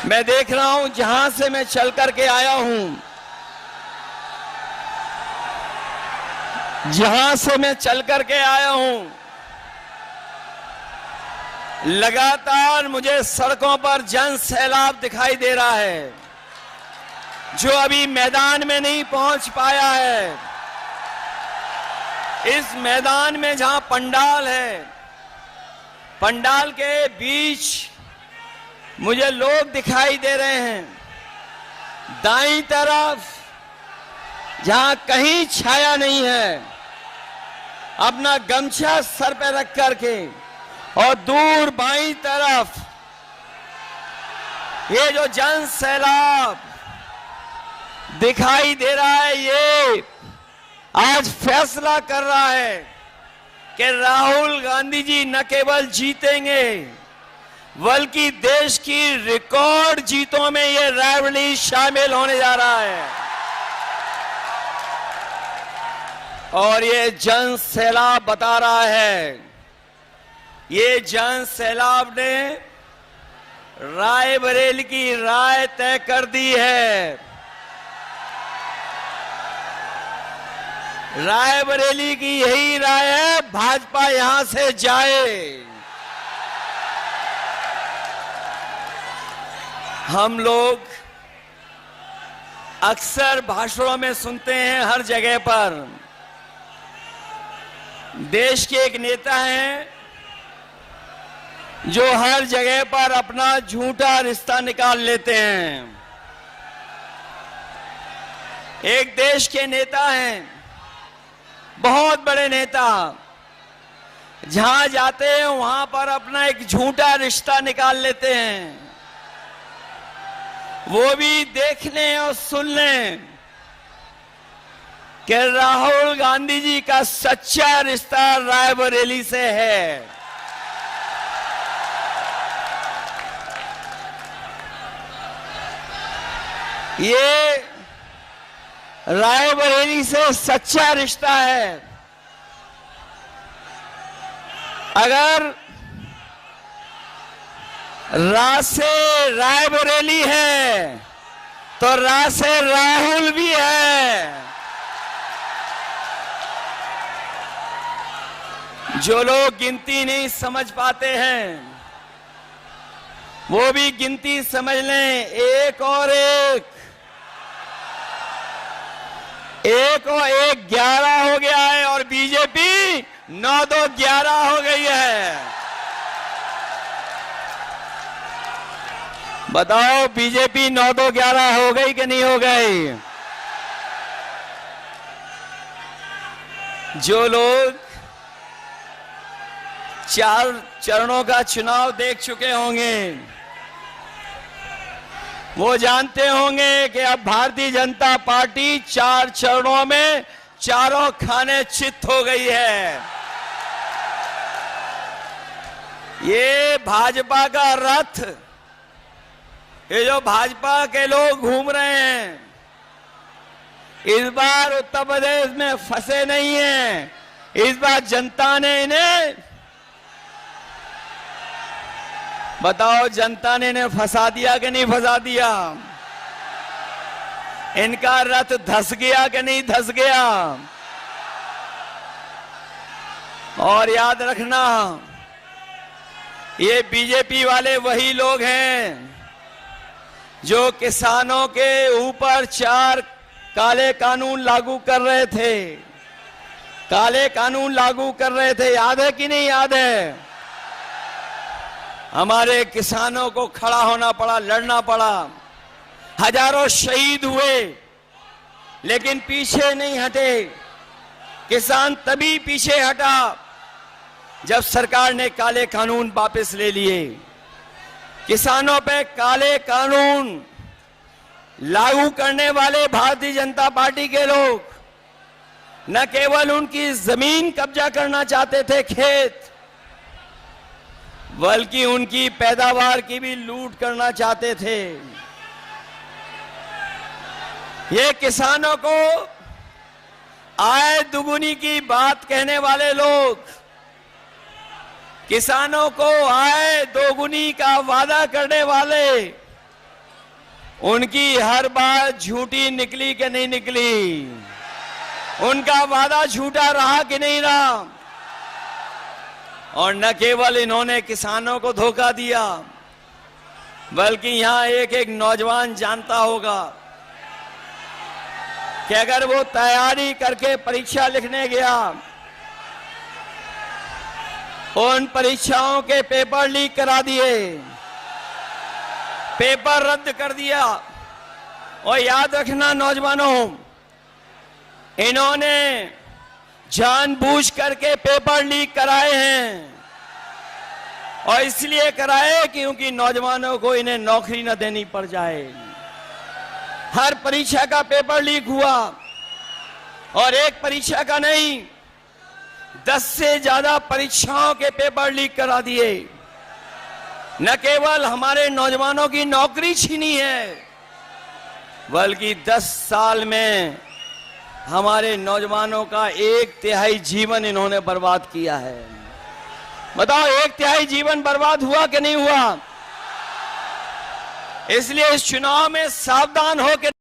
मैं देख रहा हूं जहां से मैं चल करके आया हूं, जहां से मैं चल करके आया हूं, लगातार मुझे सड़कों पर जन सैलाब दिखाई दे रहा है जो अभी मैदान में नहीं पहुंच पाया है। इस मैदान में जहां पंडाल है, पंडाल के बीच मुझे लोग दिखाई दे रहे हैं। दाईं तरफ जहां कहीं छाया नहीं है, अपना गमछा सर पे रख करके, और दूर बाईं तरफ ये जो जन सैलाब दिखाई दे रहा है, ये आज फैसला कर रहा है कि राहुल गांधी जी न केवल जीतेंगे बल्कि देश की रिकॉर्ड जीतों में ये रैली शामिल होने जा रहा है। और ये जन सैलाब बता रहा है, ये जन सैलाब ने रायबरेली की राय तय कर दी है। रायबरेली की यही राय है, भाजपा यहां से जाए। हम लोग अक्सर भाषणों में सुनते हैं हर जगह पर, देश के एक नेता हैं जो हर जगह पर अपना झूठा रिश्ता निकाल लेते हैं। एक देश के नेता हैं, बहुत बड़े नेता, जहां जाते हैं वहां पर अपना एक झूठा रिश्ता निकाल लेते हैं। वो भी देख लें और सुन लें कि राहुल गांधी जी का सच्चा रिश्ता रायबरेली से है। ये रायबरेली से सच्चा रिश्ता है। अगर रा से रायबरेली है तो रा से राहुल भी है। जो लोग गिनती नहीं समझ पाते हैं वो भी गिनती समझ लें। एक और एक 11 हो गया है और बीजेपी 9-2-11 हो गई है। बताओ बीजेपी 9-2-11 हो गई कि नहीं हो गई? जो लोग 4 चरणों का चुनाव देख चुके होंगे वो जानते होंगे कि अब भारतीय जनता पार्टी 4 चरणों में चारों खाने चित हो गई है। ये भाजपा का रथ, ये जो भाजपा के लोग घूम रहे हैं, इस बार उत्तर प्रदेश में फंसे नहीं हैं। इस बार जनता ने इन्हें, बताओ जनता ने इन्हें फंसा दिया कि नहीं फंसा दिया? इनका रथ धस गया कि नहीं धस गया? और याद रखना, ये बीजेपी वाले वही लोग हैं जो किसानों के ऊपर 4 काले कानून लागू कर रहे थे। काले कानून लागू कर रहे थे, याद है कि नहीं याद है? हमारे किसानों को खड़ा होना पड़ा, लड़ना पड़ा, हजारों शहीद हुए, लेकिन पीछे नहीं हटे। किसान तभी पीछे हटा जब सरकार ने काले कानून वापस ले लिए। किसानों पे काले कानून लागू करने वाले भारतीय जनता पार्टी के लोग न केवल उनकी जमीन कब्जा करना चाहते थे, खेत, बल्कि उनकी पैदावार की भी लूट करना चाहते थे। ये किसानों को आय दुगुनी की बात कहने वाले लोग, किसानों को आय दोगुनी का वादा करने वाले उनकी हर बात झूठी निकली कि नहीं निकली? उनका वादा झूठा रहा कि नहीं रहा? और न केवल इन्होंने किसानों को धोखा दिया, बल्कि यहां एक एक नौजवान जानता होगा कि अगर वो तैयारी करके परीक्षा लिखने गया, उन परीक्षाओं के पेपर लीक करा दिए, पेपर रद्द कर दिया। और याद रखना नौजवानों, इन्होंने जानबूझ करके पेपर लीक कराए हैं, और इसलिए कराए क्योंकि नौजवानों को इन्हें नौकरी न देनी पड़ जाए। हर परीक्षा का पेपर लीक हुआ, और एक परीक्षा का नहीं, 10 से ज्यादा परीक्षाओं के पेपर लीक करा दिए। न केवल हमारे नौजवानों की नौकरी छीनी है, बल्कि 10 साल में हमारे नौजवानों का 1/3 जीवन इन्होंने बर्बाद किया है। बताओ, 1/3 जीवन बर्बाद हुआ कि नहीं हुआ? इसलिए इस चुनाव में सावधान होकर